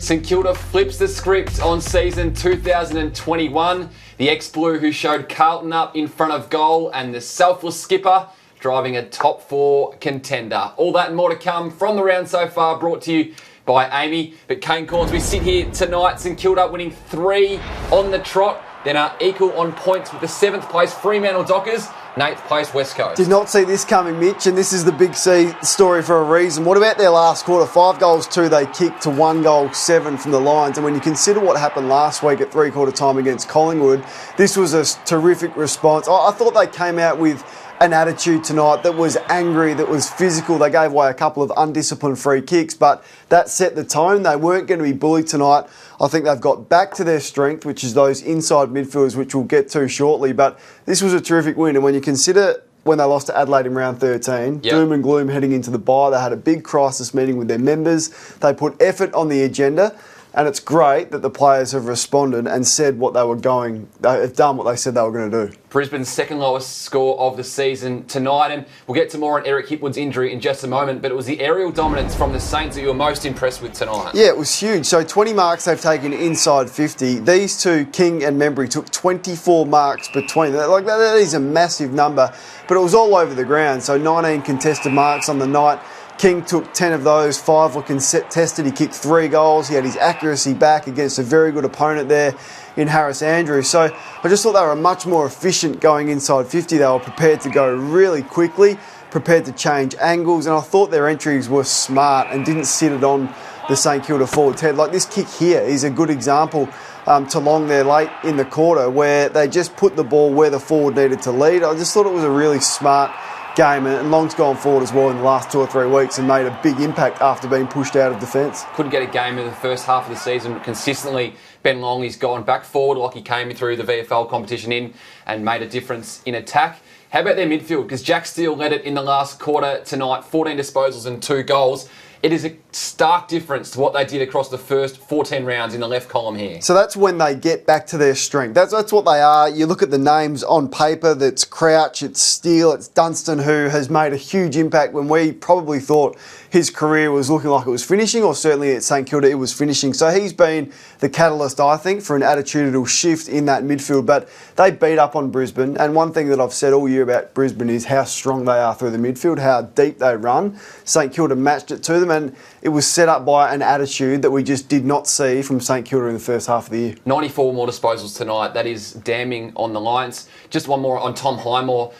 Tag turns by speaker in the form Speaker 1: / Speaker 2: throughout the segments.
Speaker 1: St Kilda flips the script on season 2021. The ex-Blue who showed Carlton up in front of goal and the selfless skipper driving a top 4 contender. All that and more to come from the round so far, brought to you by AAMI. But Kane Corns, we sit here tonight, St Kilda winning 3 on the trot, then are equal on points with the 7th place Fremantle Dockers, 8th place West Coast.
Speaker 2: Did not see this coming, Mitch, and this is the Big C story for a reason. What about their last quarter? 5 goals, 2 they kicked to 1 goal, 7 from the Lions. And when you consider what happened last week at three-quarter time against Collingwood, this was a terrific response. I thought they came out with an attitude tonight that was angry, that was physical. They gave away a couple of undisciplined free kicks, but that set the tone. They weren't going to be bullied tonight. I think they've got back to their strength, which is those inside midfielders, which we'll get to shortly. But this was a terrific win. And when you consider when they lost to Adelaide in round 13, doom and gloom heading into the bye, they had a big crisis meeting with their members. They put effort on the agenda. And it's great that the players have responded and said what they were they've done what they said they were going to do.
Speaker 1: Brisbane's second lowest score of the season tonight, and we'll get to more on Eric Hipwood's injury in just a moment, but it was the aerial dominance from the Saints that you were most impressed with tonight. Yeah,
Speaker 2: it was huge. So 20 marks they've taken inside 50. These two, King and Membry, took 24 marks between. That is a massive number, but it was all over the ground. So 19 contested marks on the night. King took 10 of those, 5 were tested. He kicked 3 goals. He had his accuracy back against a very good opponent there in Harris Andrews. So I just thought they were much more efficient going inside 50. They were prepared to go really quickly, prepared to change angles, and I thought their entries were smart and didn't sit it on the St Kilda forwards' head. Like this kick here is a good example to Long there late in the quarter where they just put the ball where the forward needed to lead. I just thought it was a really smart game, and Long's gone forward as well in the last 2 or 3 weeks and made a big impact after being pushed out of defence.
Speaker 1: Couldn't get a game in the first half of the season, but consistently Ben Long has gone back forward like he came through the VFL competition and made a difference in attack. How about their midfield? Because Jack Steele led it in the last quarter tonight, 14 disposals and 2 goals. It is a stark difference to what they did across the first 14 rounds in the left column here.
Speaker 2: So that's when they get back to their strength. That's what they are. You look at the names on paper, that's Crouch, it's Steele, it's Dunstan, who has made a huge impact when we probably thought his career was looking like it was finishing, or certainly at St Kilda it was finishing. So he's been the catalyst, I think, for an attitudinal shift in that midfield. But they beat up on Brisbane, and one thing that I've said all year about Brisbane is how strong they are through the midfield, how deep they run. St Kilda matched it to them, and it was set up by an attitude that we just did not see from St Kilda in the first half of the year. 94
Speaker 1: more disposals tonight. That is damning on the Lions. Just one more on Tom Highmore.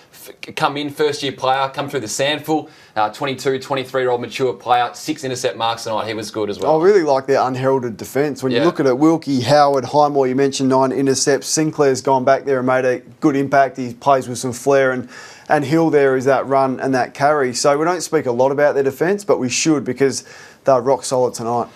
Speaker 1: Come in, first-year player, come through the sandful. 22, 23-year-old mature player, 6 intercept marks tonight. He was good as well.
Speaker 2: I really like their unheralded defence. When you look at it, Wilkie, Howard, Highmore, you mentioned 9 intercepts. Sinclair's gone back there and made a good impact. He plays with some flair, and Hill there is that run and that carry. So we don't speak a lot about their defence, but we should, because they're rock solid tonight.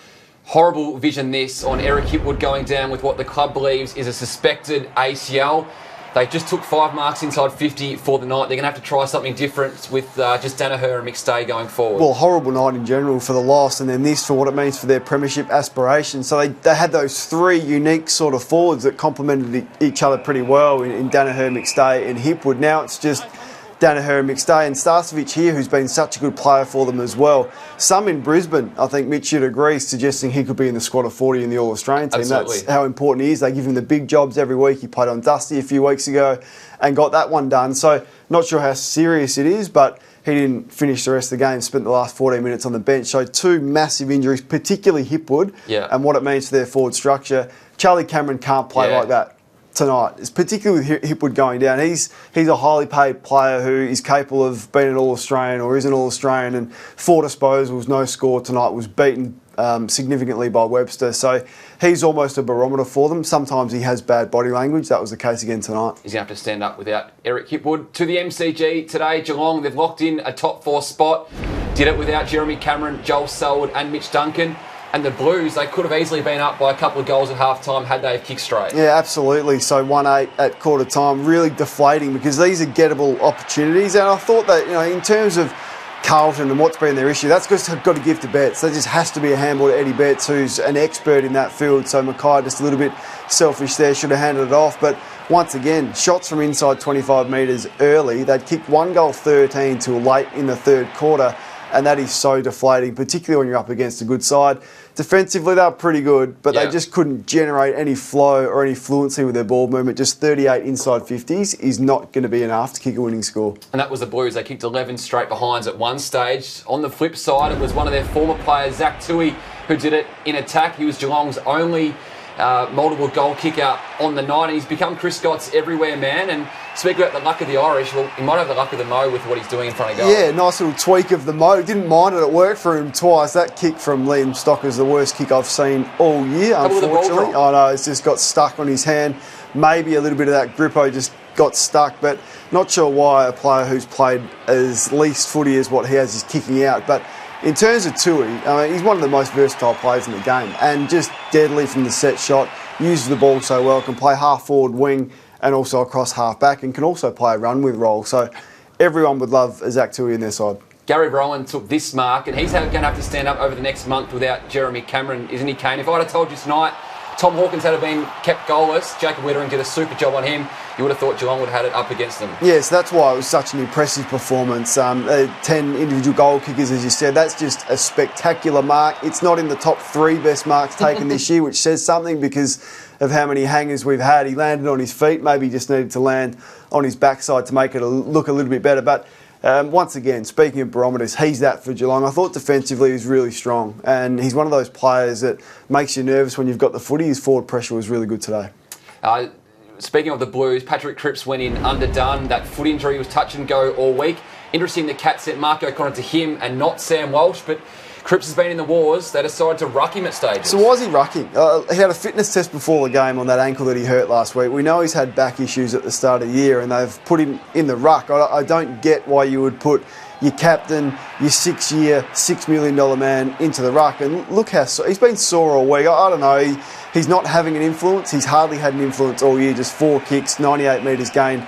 Speaker 1: Horrible vision this on Eric Hipwood going down with what the club believes is a suspected ACL. They just took 5 marks inside 50 for the night. They're going to have to try something different with just Danaher and McStay going forward.
Speaker 2: Well, horrible night in general for the loss, and then this for what it means for their premiership aspirations. So they had those 3 unique sort of forwards that complemented each other pretty well in Danaher, McStay and Hipwood. Now it's just Danaher and McStay, and Starcevic here, who's been such a good player for them as well. Some in Brisbane, I think Mitch should agree, suggesting he could be in the squad of 40 in the All-Australian team.
Speaker 1: Absolutely.
Speaker 2: That's how important he is. They give him the big jobs every week. He played on Dusty a few weeks ago and got that one done. So not sure how serious it is, but he didn't finish the rest of the game, spent the last 14 minutes on the bench. So 2 massive injuries, particularly Hipwood, and what it means for their forward structure. Charlie Cameron can't play like that tonight. It's particularly with Hipwood going down. He's a highly paid player who is capable of being an All-Australian or is an All-Australian, and 4 disposals, no score tonight, was beaten significantly by Webster. So he's almost a barometer for them. Sometimes he has bad body language. That was the case again tonight.
Speaker 1: He's going to have to stand up without Eric Hipwood. To the MCG today, Geelong, they've locked in a top 4 spot. Did it without Jeremy Cameron, Joel Selwood and Mitch Duncan. And the Blues, they could have easily been up by a couple of goals at half-time had they have kicked straight.
Speaker 2: Yeah, absolutely. So 1-8 at quarter time, really deflating, because these are gettable opportunities. And I thought that, in terms of Carlton and what's been their issue, that's just got to give to Betts. There just has to be a handball to Eddie Betts, who's an expert in that field. So Mackay just a little bit selfish there, should have handed it off. But once again, shots from inside 25 metres early. They'd kicked 1 goal 13 till late in the third quarter. And that is so deflating, particularly when you're up against a good side. Defensively, they were pretty good, but
Speaker 1: Yeah.
Speaker 2: they just couldn't generate any flow or any fluency with their ball movement. Just 38 inside 50s is not going to be enough to kick a winning score.
Speaker 1: And that was the Blues. They kicked 11 straight behinds at one stage. On the flip side, it was one of their former players, Zach Tui, who did it in attack. He was Geelong's only multiple goal kicker on the night, and he's become Chris Scott's everywhere man. And speaking about the luck of the Irish, well, he might have the luck of the Mo with what he's doing in front of goal.
Speaker 2: Yeah, nice little tweak of the Mo. Didn't mind it. It worked for him twice. That kick from Liam Stocker is the worst kick I've seen all year, unfortunately. I know, it's just got stuck on his hand. Maybe a little bit of that grippo just got stuck, but not sure why a player who's played as least footy as what he has is kicking out. But in terms of Tui, I mean, he's one of the most versatile players in the game and just deadly from the set shot, uses the ball so well, can play half forward wing and also across half back, and can also play a run with role. So everyone would love a Zach Tui in their side.
Speaker 1: Gary Rowan took this mark, and he's going to have to stand up over the next month without Jeremy Cameron, isn't he, Kane? If I'd have told you tonight Tom Hawkins had been kept goalless, Jacob Wittering did a super job on him, you would have thought Geelong would have had it up against them.
Speaker 2: Yes, that's why it was such an impressive performance. 10 individual goal kickers, as you said. That's just a spectacular mark. It's not in the top 3 best marks taken this year, which says something because of how many hangers we've had. He landed on his feet. Maybe he just needed to land on his backside to make it look a little bit better. But once again, speaking of barometers, he's that for Geelong. I thought defensively he was really strong, and he's one of those players that makes you nervous when you've got the footy. His forward pressure was really good today.
Speaker 1: Speaking of the Blues, Patrick Cripps went in underdone. That foot injury was touch and go all week. Interesting, the Cats sent Mark O'Connor to him and not Sam Walsh, but Cripps has been in the wars. They decided to ruck him at stages.
Speaker 2: So why is he rucking? He had a fitness test before the game on that ankle that he hurt last week. We know he's had back issues at the start of the year, and they've put him in the ruck. I don't get why you would put your captain, your 6-year, $6 million man into the ruck. And look how he's been sore all week. I don't know. He's not having an influence. He's hardly had an influence all year. Just 4 kicks, 98 metres gained.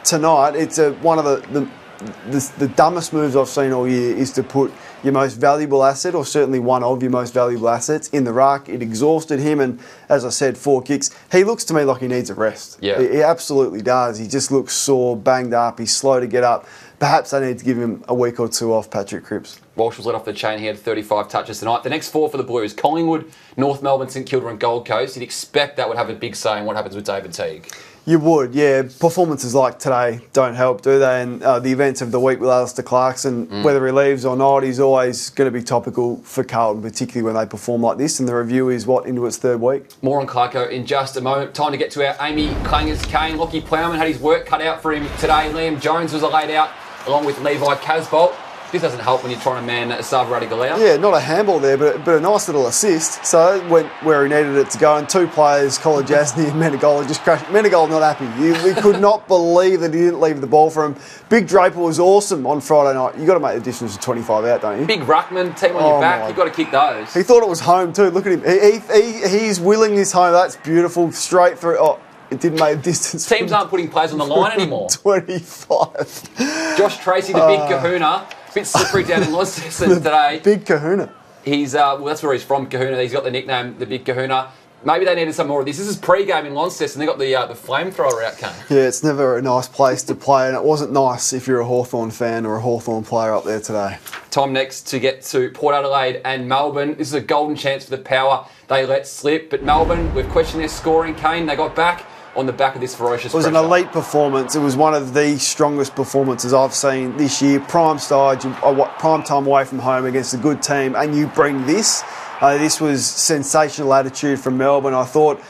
Speaker 2: Tonight, it's one of the dumbest moves I've seen all year is to put your most valuable asset, or certainly one of your most valuable assets, in the ruck. It exhausted him, and as I said, 4 kicks. He looks to me like he needs a rest.
Speaker 1: Yeah.
Speaker 2: He absolutely does. He just looks sore, banged up. He's slow to get up. Perhaps they need to give him a week or 2 off, Patrick Cripps.
Speaker 1: Walsh was let off the chain. He had 35 touches tonight. The next 4 for the Blues: Collingwood, North Melbourne, St Kilda and Gold Coast. You'd expect that would have a big say in what happens with David Teague.
Speaker 2: You would, yeah. Performances like today don't help, do they? And the events of the week with Alistair Clarkson, whether he leaves or not, he's always going to be topical for Carlton, particularly when they perform like this. And the review is, into its 3rd week?
Speaker 1: More on Clarko in just a moment. Time to get to our AAMI clangers. Kane, Lockie Plowman had his work cut out for him today. Liam Jones was laid out along with Levi Casbolt. This doesn't help when you're trying to man Savarati Galea.
Speaker 2: Yeah, not a handball there, but a nice little assist. So it went where he needed it to go. And 2 players, Colin Jasny and Menegola, just crashed. Menegola not happy. We could not believe that he didn't leave the ball for him. Big Draper was awesome on Friday night. You've got to make the distance to 25 out, don't you?
Speaker 1: Big ruckman, team on your back. You've got to kick those.
Speaker 2: He thought it was home too. Look at him. He's willing this home. That's beautiful. Straight through. Oh, it didn't make a distance.
Speaker 1: Teams aren't putting players on the line anymore.
Speaker 2: 25.
Speaker 1: Josh Tracy, the big kahuna. Bit slippery down in Launceston today.
Speaker 2: Big kahuna.
Speaker 1: He's that's where he's from, Kahuna. He's got the nickname, the big kahuna. Maybe they needed some more of this. This is pre-game in Launceston. They got the flamethrower out, Kane.
Speaker 2: Yeah, it's never a nice place to play, and it wasn't nice if you're a Hawthorn fan or a Hawthorn player up there today.
Speaker 1: Time next to get to Port Adelaide and Melbourne. This is a golden chance for the Power. They let slip, but Melbourne, we've questioned their scoring. Kane, they got back on the back of this ferocious pressure.
Speaker 2: It was an elite performance. It was one of the strongest performances I've seen this year. Prime time away from home against a good team, and you bring this. This was sensational attitude from Melbourne. I thought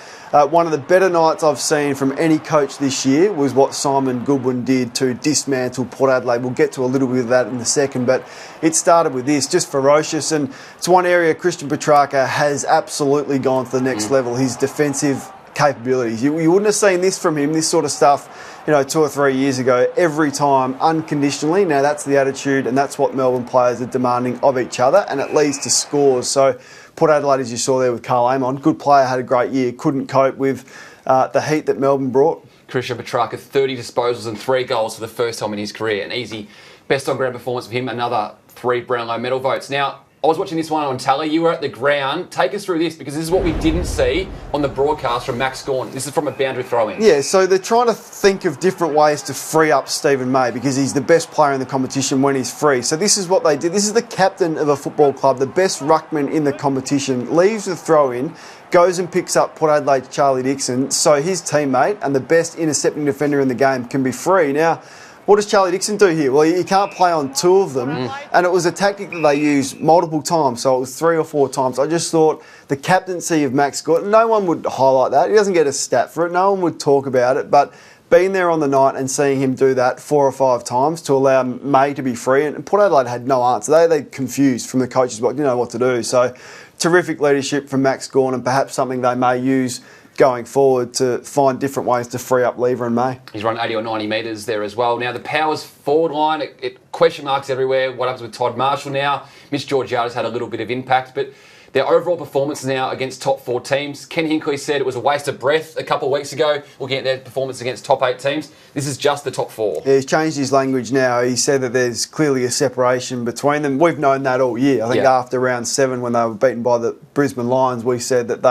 Speaker 2: one of the better nights I've seen from any coach this year was what Simon Goodwin did to dismantle Port Adelaide. We'll get to a little bit of that in a second, but it started with this, just ferocious. And it's one area Christian Petrarca has absolutely gone to the next level. His defensive capabilities. You wouldn't have seen this from him, this sort of stuff, 2 or 3 years ago, every time, unconditionally. Now that's the attitude, and that's what Melbourne players are demanding of each other, and it leads to scores. So Port Adelaide, as you saw there with Karl Amon, good player, had a great year, couldn't cope with the heat that Melbourne brought.
Speaker 1: Christian Petrarca, 30 disposals and 3 goals for the first time in his career. An easy best on ground performance for him. Another 3 Brownlow medal votes. Now, I was watching this one on tally. You were at the ground. Take us through this, because this is what we didn't see on the broadcast from Max Gawn. This is from a boundary throw-in.
Speaker 2: Yeah, so they're trying to think of different ways to free up Stephen May, because he's the best player in the competition when he's free. So this is what they did. This is the captain of a football club, the best ruckman in the competition, leaves the throw-in, goes and picks up Port Adelaide's Charlie Dixon, so his teammate and the best intercepting defender in the game can be free. Now, what does Charlie Dixon do here? Well, he can't play on two of them, and it was a tactic that they used multiple times, so it was 3 or 4 times. I just thought the captaincy of Max Gawn, no one would highlight that. He doesn't get a stat for it. No one would talk about it, but being there on the night and seeing him do that 4 or 5 times to allow May to be free, and Port Adelaide had no answer. They confused from the coaches, but didn't know what to do. So terrific leadership from Max Gawn, and perhaps something they may use going forward to find different ways to free up Lever and May.
Speaker 1: He's run 80 or 90 metres there as well. Now, the Powers forward line, question marks everywhere. What happens with Todd Marshall now? Mitch Georgiades had a little bit of impact, but their overall performance now against top 4 teams. Ken Hinckley said it was a waste of breath a couple of weeks ago, looking at their performance against top 8 teams. This is just the top 4.
Speaker 2: Yeah, he's changed his language now. He said that there's clearly a separation between them. We've known that all year. I think after round 7, when they were beaten by the Brisbane Lions, we said that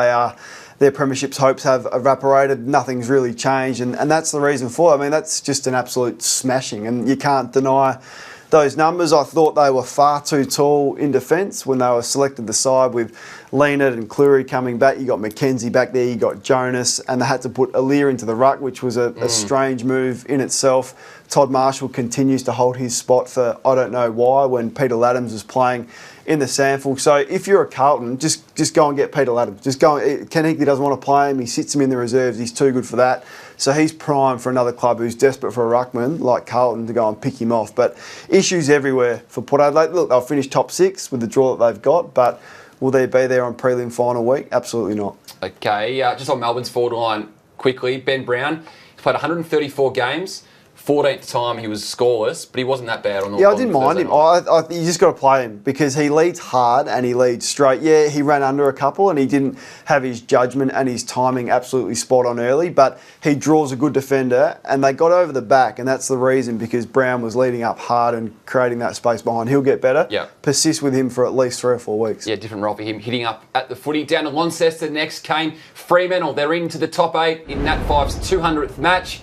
Speaker 2: their premiership's hopes have evaporated. Nothing's really changed, and that's the reason for it. I mean, that's just an absolute smashing, and you can't deny those numbers. I thought they were far too tall in defence when they were selected the side, with Leonard and Cleary coming back. You got McKenzie back there, you got Jonas, and they had to put Aaliyah into the ruck, which was a strange move in itself. Todd Marshall continues to hold his spot for I don't know why, when Peter Laddams was playing in the sample. So if you're a Carlton, just go and get Peter Laddams. Just go. Ken Hinckley doesn't want to play him. He sits him in the reserves. He's too good for that. So he's prime for another club who's desperate for a ruckman like Carlton to go and pick him off. But issues everywhere for Port Adelaide. Look, they'll finish top 6 with the draw that they've got, but will they be there on prelim final week? Absolutely not.
Speaker 1: Okay, just on Melbourne's forward line quickly, Ben Brown, he's played 134 games. 14th time he was scoreless, but he wasn't that bad on the
Speaker 2: I didn't mind him. You just got to play him because he leads hard and he leads straight. Yeah, he ran under a couple and he didn't have his judgment and his timing absolutely spot on early, but he draws a good defender, and they got over the back, and that's the reason, because Brown was leading up hard and creating that space behind. He'll get better.
Speaker 1: Yeah.
Speaker 2: Persist with him for at least 3 or 4 weeks.
Speaker 1: Yeah, different role for him. Hitting up at the footy. Down to Launceston next. Kane, Fremantle. They're into the top 8 in Nat 5's 200th match.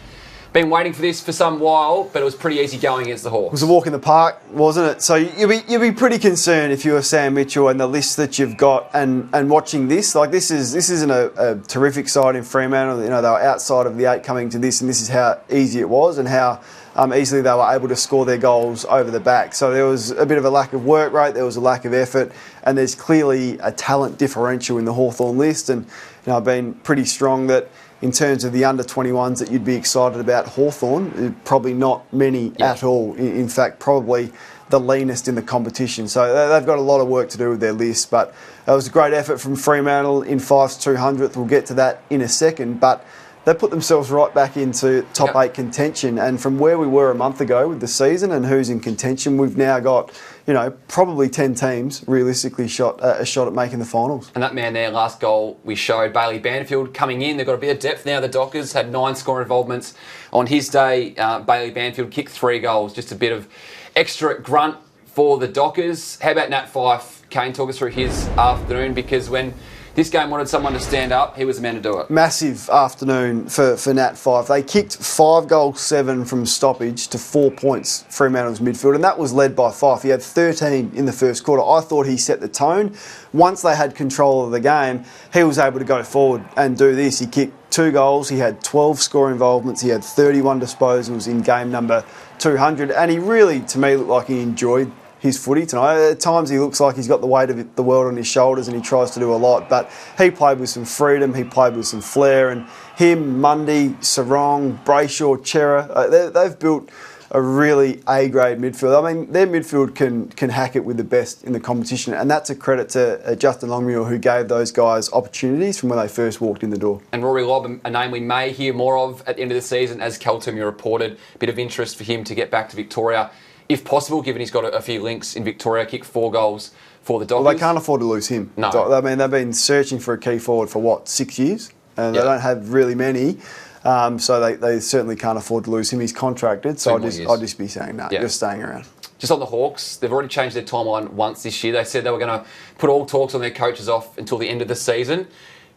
Speaker 1: Been waiting for this for some while, but it was pretty easy going against the Hawks.
Speaker 2: It was a walk in the park, wasn't it? So you'd be pretty concerned if you were Sam Mitchell and the list that you've got, and watching this. Like, this isn't a terrific side in Fremantle. You know, they were outside of the 8 coming to this, and this is how easy it was and how easily they were able to score their goals over the back. So there was a bit of a lack of work rate, there was a lack of effort, and there's clearly a talent differential in the Hawthorn list. And I've been pretty strong that in terms of the under-21s that you'd be excited about Hawthorn, probably not many at all. In fact, probably the leanest in the competition. So they've got a lot of work to do with their list. But it was a great effort from Fremantle in 5's 200th. We'll get to that in a second. But they put themselves right back into top 8 contention. And from where we were a month ago with the season and who's in contention, we've now got, probably 10 teams realistically a shot at making the finals.
Speaker 1: And that man there, last goal we showed, Bailey Banfield coming in. They've got a bit of depth now. The Dockers had 9 scoring involvements on his day. Bailey Banfield kicked 3 goals. Just a bit of extra grunt for the Dockers. How about Nat Fyfe? Kane, talk us through his afternoon, because when this game wanted someone to stand up, he was the man to do it.
Speaker 2: Massive afternoon for Nat Fyfe. They kicked 5 goals, 7 from stoppage to 4 points Fremantle's midfield, and that was led by Fyfe. He had 13 in the first quarter. I thought he set the tone. Once they had control of the game, he was able to go forward and do this. He kicked 2 goals, he had 12 score involvements, he had 31 disposals in game number 200, and he really, to me, looked like he enjoyed his footy tonight. At times he looks like he's got the weight of the world on his shoulders and he tries to do a lot, but he played with some freedom, he played with some flair, and him, Mundy, Sarong, Brayshaw, Chera, they've built a really A-grade midfield. I mean, their midfield can hack it with the best in the competition, and that's a credit to Justin Longmuir, who gave those guys opportunities from when they first walked in the door.
Speaker 1: And Rory Lobb, a name we may hear more of at the end of the season, as Keltum reported, a bit of interest for him to get back to Victoria, if possible, given he's got a few links in Victoria. Kicked 4 goals for the Dockers.
Speaker 2: Well, they can't afford to lose him.
Speaker 1: No.
Speaker 2: I mean, they've been searching for a key forward for, 6 years? And they don't have really many. So they certainly can't afford to lose him. He's contracted, so I'd just be saying, no, just staying around.
Speaker 1: Just on the Hawks, they've already changed their timeline once this year. They said they were going to put all talks on their coaches off until the end of the season.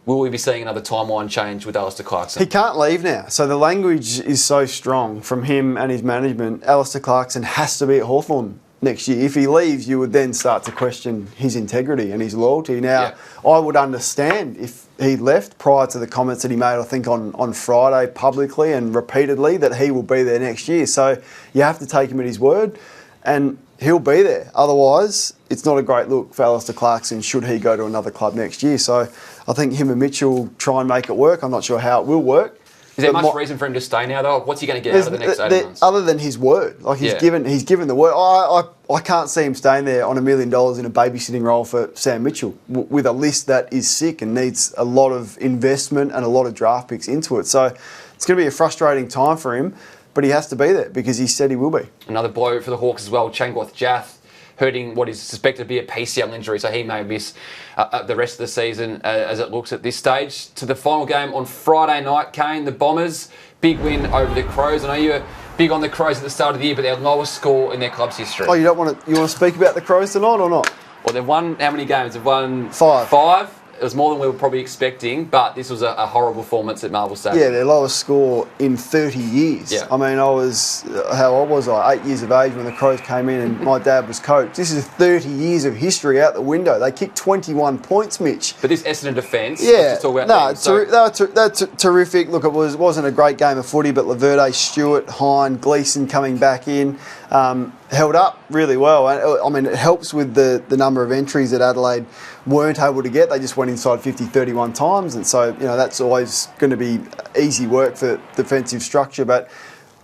Speaker 1: Will we be seeing another timeline change with Alistair Clarkson?
Speaker 2: He can't leave now. So the language is so strong from him and his management. Alistair Clarkson has to be at Hawthorn next year. If he leaves, you would then start to question his integrity and his loyalty. Now, I would understand if he left prior to the comments that he made, I think, on Friday publicly and repeatedly, that he will be there next year. So you have to take him at his word, and he'll be there. Otherwise, it's not a great look for Alistair Clarkson should he go to another club next year. So I think him and Mitch will try and make it work. I'm not sure how it will work.
Speaker 1: Is there much reason for him to stay now, though? What's he going to get out of the next 18 months?
Speaker 2: Other than his word. Like, he's given the word. I can't see him staying there on $1 million in a babysitting role for Sam Mitchell with a list that is sick and needs a lot of investment and a lot of draft picks into it. So it's going to be a frustrating time for him, but he has to be there because he said he will be.
Speaker 1: Another blow for the Hawks as well, Changworth Jath, hurting what is suspected to be a PCL injury, so he may miss the rest of the season as it looks at this stage. To the final game on Friday night, Kane, the Bombers, big win over the Crows. I know you were big on the Crows at the start of the year, but their lowest score in their club's history.
Speaker 2: Oh, you want to speak about the Crows tonight or not?
Speaker 1: Well, they've won how many games? They've won
Speaker 2: 5.
Speaker 1: It was more than we were probably expecting, but this was a horrible performance at Marvel Stadium.
Speaker 2: Yeah, their lowest score in 30 years.
Speaker 1: Yeah.
Speaker 2: I mean, how old was I? 8 years of age when the Crows came in and my dad was coach. This is 30 years of history out the window. They kicked 21 points, Mitch.
Speaker 1: But this Essendon defence,
Speaker 2: let's
Speaker 1: talk about
Speaker 2: they're terrific. Look, it wasn't a great game of footy, but Laverde, Stewart, Hine, Gleeson coming back in. Held up really well. I mean, it helps with the number of entries that Adelaide weren't able to get. They just went inside 50 31 times, and so that's always going to be easy work for defensive structure. But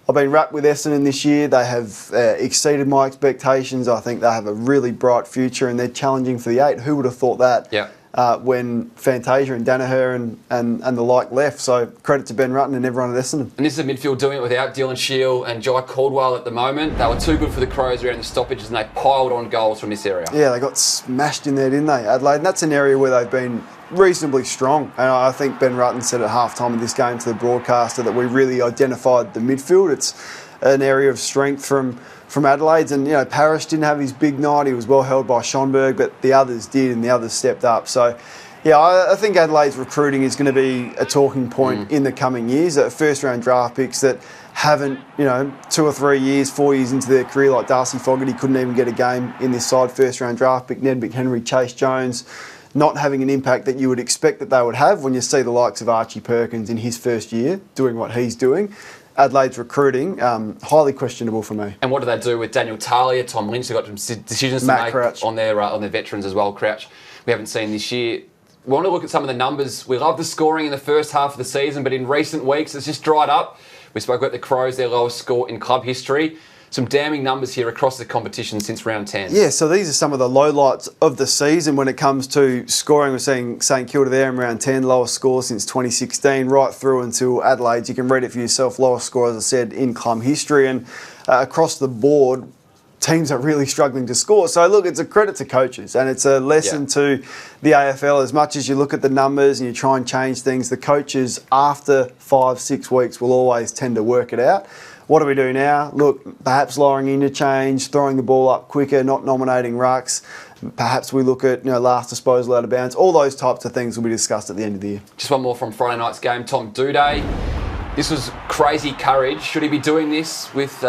Speaker 2: I've been wrapped with Essendon this year. They have exceeded my expectations. I think they have a really bright future, and they're challenging for the 8. Who would have thought that?
Speaker 1: Yeah.
Speaker 2: When Fantasia and Danaher and the like left. So credit to Ben Rutten and everyone at Essendon.
Speaker 1: And this is a midfield doing it without Dylan Shield and Jai Caldwell at the moment. They were too good for the Crows around the stoppages, and they piled on goals from this area. Yeah,
Speaker 2: they got smashed in there, didn't they, Adelaide? And that's an area where they've been reasonably strong. And I think Ben Rutten said at halftime of this game to the broadcaster that we really identified the midfield. It's an area of strength from Adelaide's, and Parrish didn't have his big night. He was well held by Schonberg, but the others did, and the others stepped up. So I think Adelaide's recruiting is going to be a talking point in the coming years. First round draft picks that haven't 2 or 3 years, 4 years into their career, like Darcy Fogarty couldn't even get a game in this side. First round draft pick, Ned McHenry, Chase Jones, not having an impact that you would expect that they would have when you see the likes of Archie Perkins in his first year doing what he's doing. Adelaide's recruiting, highly questionable for me.
Speaker 1: And what do they do with Daniel Talia, Tom Lynch? They've got some decisions to make on their veterans as well. Crouch, we haven't seen this year. We want to look at some of the numbers. We love the scoring in the first half of the season, but in recent weeks, it's just dried up. We spoke about the Crows, their lowest score in club history. Some damning numbers here across the competition since round 10. Yeah,
Speaker 2: so these are some of the lowlights of the season when it comes to scoring. We're seeing St Kilda there in round 10, lowest score since 2016, right through until Adelaide. You can read it for yourself, lowest score, as I said, in club history. And across the board, teams are really struggling to score. So, look, it's a credit to coaches, and it's a lesson to the AFL. As much as you look at the numbers and you try and change things, the coaches, after 5-6 weeks, will always tend to work it out. What do we do now? Look, perhaps lowering interchange, throwing the ball up quicker, not nominating rucks. Perhaps we look at last disposal out of bounds. All those types of things will be discussed at the end of the year.
Speaker 1: Just one more from Friday night's game. Tom Doedee. This was crazy courage. Should he be doing this with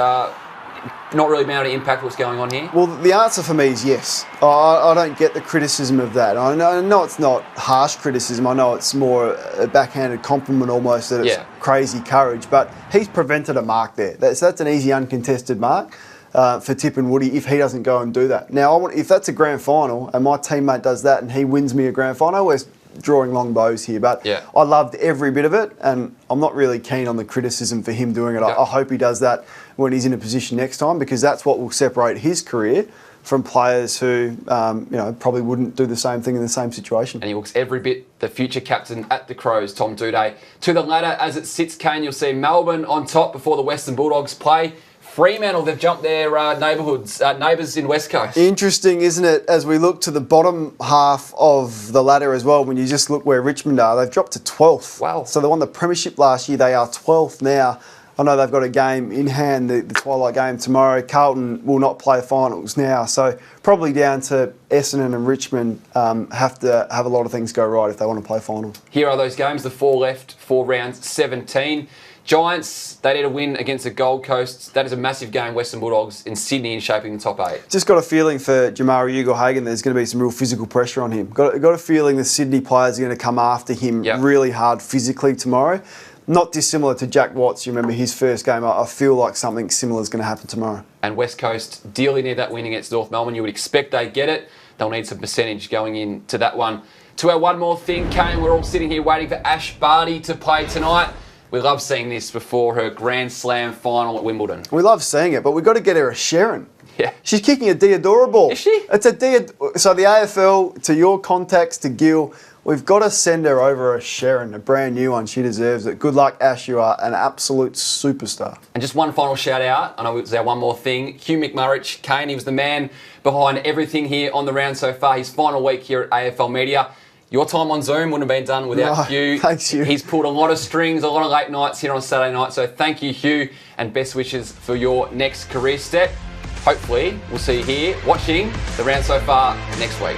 Speaker 1: not really being able to impact what's going on here?
Speaker 2: Well, the answer for me is yes. I don't get the criticism of that. I know it's not harsh criticism. I know it's more a backhanded compliment almost that it's crazy courage. But he's prevented a mark there. That's an easy uncontested mark for Tip and Woody if he doesn't go and do that. Now, if that's a grand final and my teammate does that and he wins me a grand final, we're drawing long bows here. But I loved every bit of it, and I'm not really keen on the criticism for him doing it. I hope he does that when he's in a position next time, because that's what will separate his career from players who probably wouldn't do the same thing in the same situation.
Speaker 1: And he looks every bit the future captain at the Crows, Tom Doedee. To the ladder as it sits, Kane, you'll see Melbourne on top before the Western Bulldogs play. Fremantle, they've jumped their neighbours in West Coast.
Speaker 2: Interesting, isn't it, as we look to the bottom half of the ladder as well, when you just look where Richmond are, they've dropped to 12th.
Speaker 1: Wow.
Speaker 2: So they won the premiership last year, they are 12th now. I know they've got a game in hand, the Twilight game tomorrow. Carlton will not play finals now, so probably down to Essendon and Richmond have to have a lot of things go right if they want to play finals.
Speaker 1: Here are those games, the 4 left, 4 rounds, 17. Giants, they need a win against the Gold Coast. That is a massive game, Western Bulldogs in Sydney in shaping the top 8.
Speaker 2: Just got a feeling for Jamari Ugle-Hagan there's going to be some real physical pressure on him. Got a feeling the Sydney players are going to come after him really hard physically tomorrow. Not dissimilar to Jack Watts. You remember his first game. I feel like something similar is going to happen tomorrow.
Speaker 1: And West Coast dearly need that win against North Melbourne. You would expect they get it. They'll need some percentage going into that one. To our one more thing, Kane, we're all sitting here waiting for Ash Barty to play tonight. We love seeing this before her Grand Slam final at Wimbledon.
Speaker 2: We love seeing it, but we've got to get her a Sharon.
Speaker 1: Yeah.
Speaker 2: She's kicking a Diodora ball.
Speaker 1: Is she?
Speaker 2: It's a So the AFL, to your contacts, to Gil, we've got to send her over a Sharon, a brand new one. She deserves it. Good luck, Ash. You are an absolute superstar.
Speaker 1: And just one final shout out. I know it was our one more thing. Hugh McMurrich, Kane, he was the man behind everything here on the round so far. His final week here at AFL Media. Your time on Zoom wouldn't have been done without Hugh.
Speaker 2: Thanks, Hugh.
Speaker 1: He's pulled a lot of strings, a lot of late nights here on Saturday night. So thank you, Hugh, and best wishes for your next career step. Hopefully, we'll see you here watching the round so far next week.